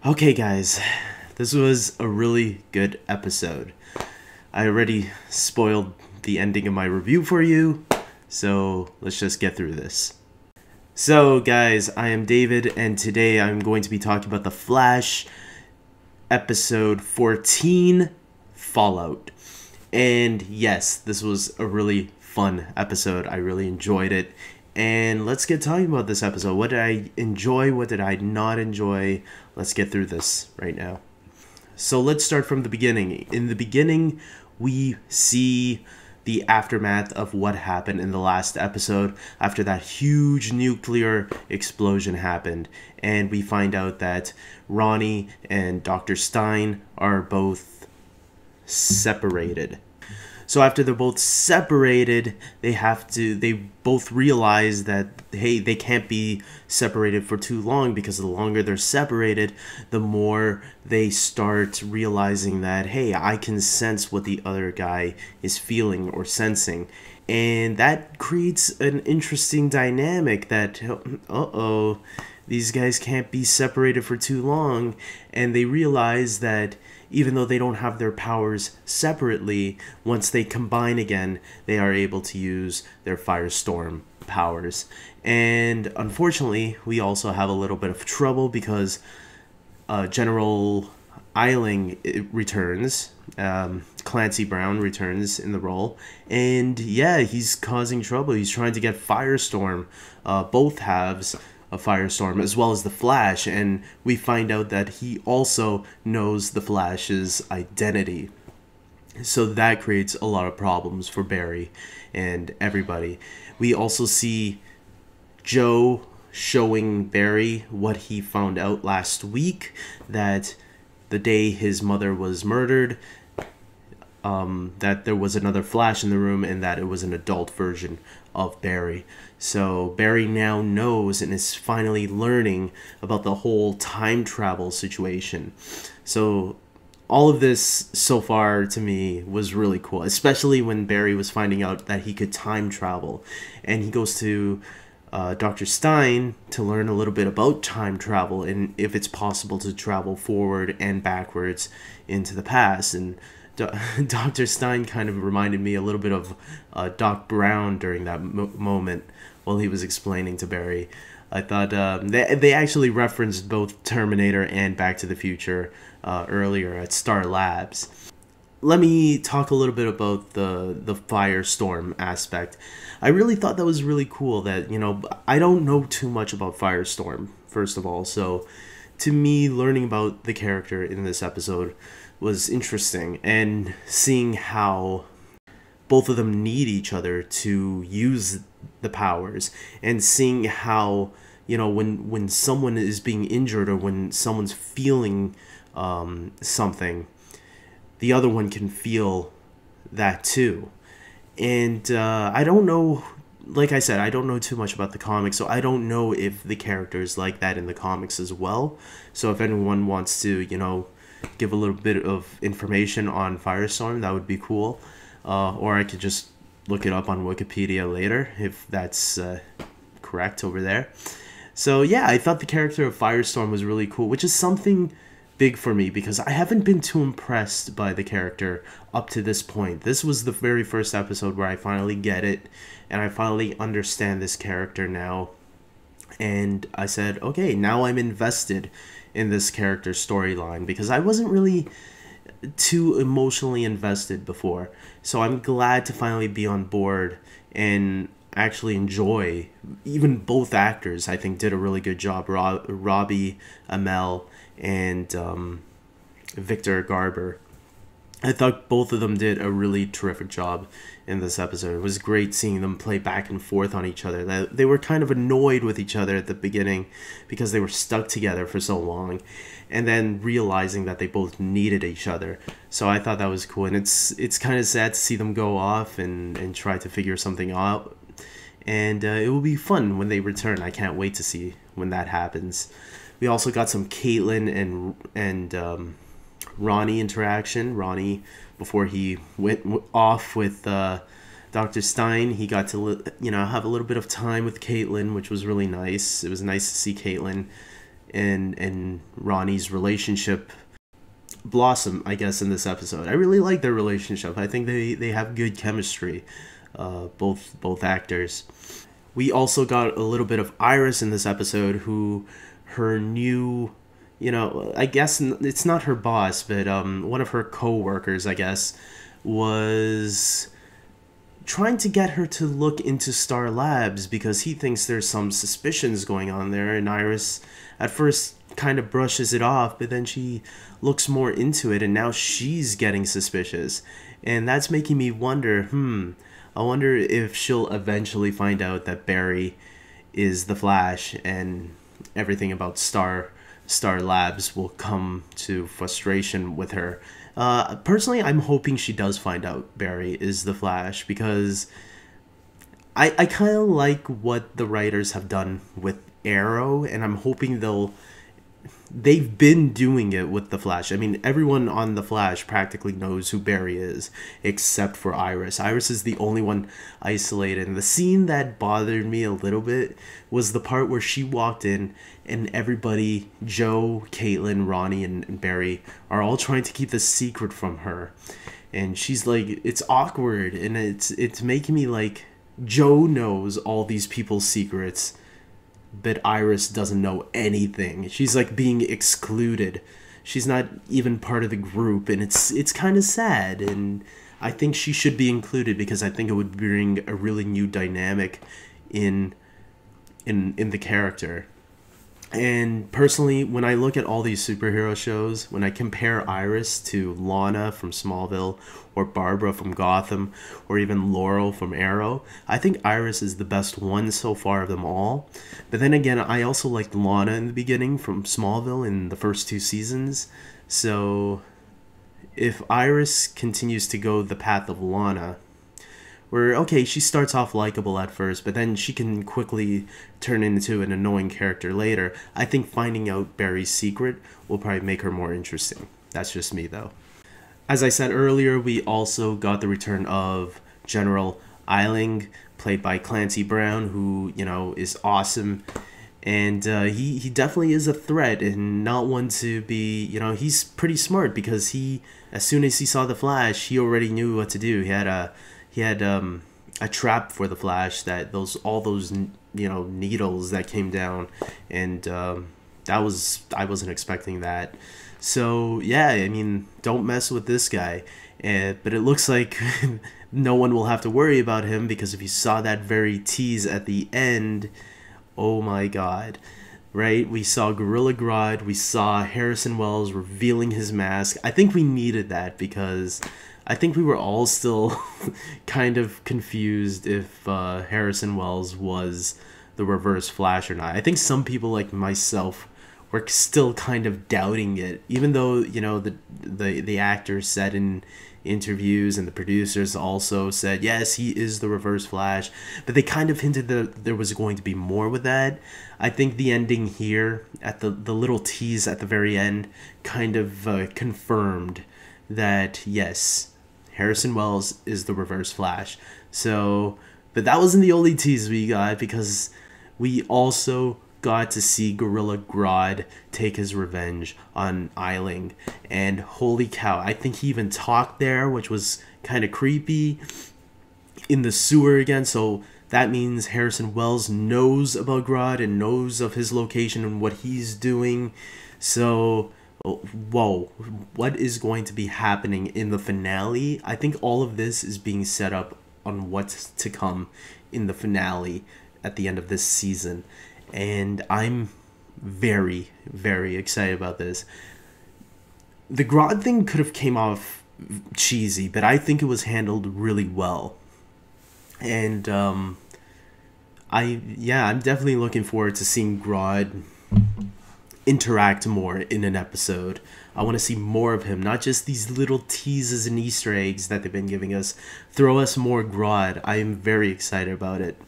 Okay, guys, this was a really good episode. I already spoiled the ending of my review for you, so let's just get through this. So, guys, I am David, and today I'm going to be talking about The Flash, episode 14, Fallout. And yes, this was a really fun episode. I really enjoyed it. And let's get talking about this episode. What did I enjoy? What did I not enjoy? Let's get through this right now. So let's start from the beginning. In the beginning, we see the aftermath of what happened in the last episode after that huge nuclear explosion happened. And we find out that Ronnie and Dr. Stein are both separated. So after they're both separated, they both realize that, hey, they can't be separated for too long, because the longer they're separated, the more they start realizing that, hey, I can sense what the other guy is feeling or sensing. And that creates an interesting dynamic that, uh-oh, these guys can't be separated for too long. And they realize that even though they don't have their powers separately, once they combine again, they are able to use their Firestorm powers. And unfortunately, we also have a little bit of trouble because General Eiling returns. Clancy Brown returns in the role. And yeah, he's causing trouble. He's trying to get Firestorm, both halves of Firestorm, as well as the Flash, and we find out that he also knows the Flash's identity. So that creates a lot of problems for Barry and everybody. We also see Joe showing Barry what he found out last week, that the day his mother was murdered, that there was another Flash in the room, and that it was an adult version of Barry. So Barry now knows and is finally learning about the whole time travel situation. So all of this so far to me was really cool, especially when Barry was finding out that he could time travel. And he goes to Dr. Stein to learn a little bit about time travel and if it's possible to travel forward and backwards into the past. And Dr. Stein kind of reminded me a little bit of Doc Brown during that moment while he was explaining to Barry. I thought they actually referenced both Terminator and Back to the Future earlier at Star Labs. Let me talk a little bit about the Firestorm aspect. I really thought that was really cool that, I don't know too much about Firestorm, first of all, so to me, learning about the character in this episode was interesting, and seeing how both of them need each other to use the powers, and seeing how, when someone is being injured or when someone's feeling something, the other one can feel that too. And I don't know, like I said, I don't know too much about the comics, so I don't know if the character is like that in the comics as well. So if anyone wants to, give a little bit of information on Firestorm, that would be cool. Or I could just look it up on Wikipedia later, if that's correct over there. So yeah, I thought the character of Firestorm was really cool, which is something big for me because I haven't been too impressed by the character up to this point. This was the very first episode where I finally get it, and I finally understand this character now. And I said, okay, now I'm invested in this character's storyline, because I wasn't really too emotionally invested before. So I'm glad to finally be on board and actually enjoy. Even both actors, I think, did a really good job. Robbie Amell and Victor Garber. I thought both of them did a really terrific job in this episode. It was great seeing them play back and forth on each other. They were kind of annoyed with each other at the beginning because they were stuck together for so long, and then realizing that they both needed each other. So I thought that was cool, and it's kind of sad to see them go off and try to figure something out. And it will be fun when they return. I can't wait to see when that happens. We also got some Caitlin and Ronnie interaction. Ronnie, before he went off with Dr. Stein, he got to have a little bit of time with Caitlin, which was really nice. It was nice to see Caitlin and Ronnie's relationship blossom, I guess, in this episode. I really like their relationship. I think they have good chemistry, both actors. We also got a little bit of Iris in this episode, who her new, I guess it's not her boss, but one of her co-workers, I guess, was trying to get her to look into Star Labs because he thinks there's some suspicions going on there, and Iris at first kind of brushes it off, but then she looks more into it, and now she's getting suspicious, and that's making me wonder, I wonder if she'll eventually find out that Barry is the Flash, and everything about Star Labs will come to frustration with her. Personally, I'm hoping she does find out Barry is the Flash, because I kind of like what the writers have done with Arrow, and I'm hoping they've been doing it with the Flash. I mean, everyone on the Flash practically knows who Barry is, except for Iris. Iris is the only one isolated. And the scene that bothered me a little bit was the part where she walked in and everybody, Joe, Caitlin, Ronnie, and Barry, are all trying to keep the secret from her. And she's like, it's awkward, and it's making me like, Joe knows all these people's secrets, but Iris doesn't know anything. She's like being excluded. She's not even part of the group, and it's kind of sad, and I think she should be included because I think it would bring a really new dynamic in the character. And personally, when I look at all these superhero shows, when I compare Iris to Lana from Smallville, or Barbara from Gotham, or even Laurel from Arrow, I think Iris is the best one so far of them all. But then again, I also liked Lana in the beginning from Smallville in the first 2 seasons. So if Iris continues to go the path of Lana, where, okay, she starts off likable at first, but then she can quickly turn into an annoying character later, I think finding out Barry's secret will probably make her more interesting. That's just me, though. As I said earlier, we also got the return of General Eiling, played by Clancy Brown, who, is awesome. And he definitely is a threat, and not one to be, he's pretty smart, because as soon as he saw the Flash, he already knew what to do. He had a trap for the Flash, that all those needles that came down, and I wasn't expecting that. So yeah, I mean, don't mess with this guy. But it looks like no one will have to worry about him, because if you saw that very tease at the end, oh my god. Right? We saw Gorilla Grodd, we saw Harrison Wells revealing his mask. I think we needed that, because I think we were all still kind of confused if Harrison Wells was the Reverse Flash or not. I think some people like myself were still kind of doubting it, even though, the actors said in interviews, and the producers also said, yes, he is the Reverse Flash, but they kind of hinted that there was going to be more with that. I think the ending here, at the little tease at the very end, kind of confirmed that, yes, Harrison Wells is the Reverse Flash. So, but that wasn't the only tease we got, because we also got to see Gorilla Grodd take his revenge on Eiling. And holy cow, I think he even talked there, which was kind of creepy, in the sewer again. So that means Harrison Wells knows about Grodd and knows of his location and what he's doing. So whoa, what is going to be happening in the finale? I think all of this is being set up on what's to come in the finale at the end of this season, and I'm very, very excited about this. The Grodd thing could have came off cheesy, but I think it was handled really well, and I'm definitely looking forward to seeing Grodd interact more in an episode. I want to see more of him, not just these little teases and Easter eggs that they've been giving us. Throw us more Grodd. I am very excited about it.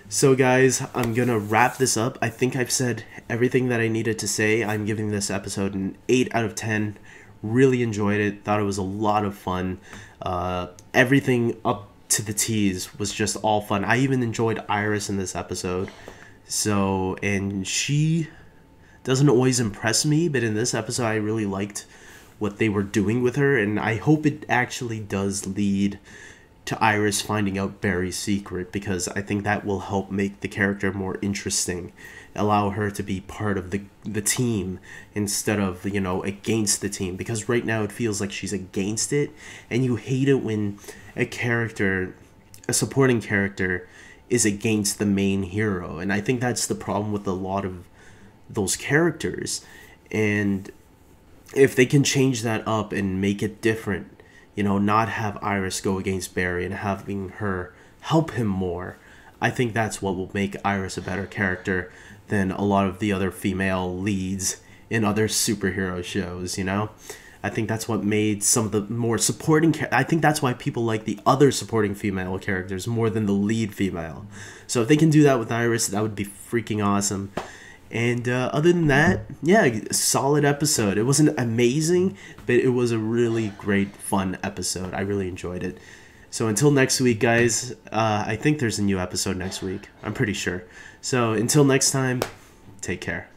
So guys, I'm gonna wrap this up. I think I've said everything that I needed to say. I'm giving this episode an 8 out of 10. Really enjoyed it. Thought it was a lot of fun. Everything up to the tease was just all fun. I even enjoyed Iris in this episode. So, and she doesn't always impress me, but in this episode I really liked what they were doing with her, and I hope it actually does lead to Iris finding out Barry's secret, because I think that will help make the character more interesting, allow her to be part of the team instead of, you know, against the team, because right now it feels like she's against it, and you hate it when a supporting character is against the main hero, and I think that's the problem with a lot of those characters. And if they can change that up and make it different, you know, not have Iris go against Barry and having her help him more, I think that's what will make Iris a better character than a lot of the other female leads in other superhero shows, you know? I think that's what made some of the more supporting... I think that's why people like the other supporting female characters more than the lead female. So if they can do that with Iris, that would be freaking awesome. And other than that, yeah, solid episode. It wasn't amazing, but it was a really great, fun episode. I really enjoyed it. So until next week, guys, I think there's a new episode next week. I'm pretty sure. So until next time, take care.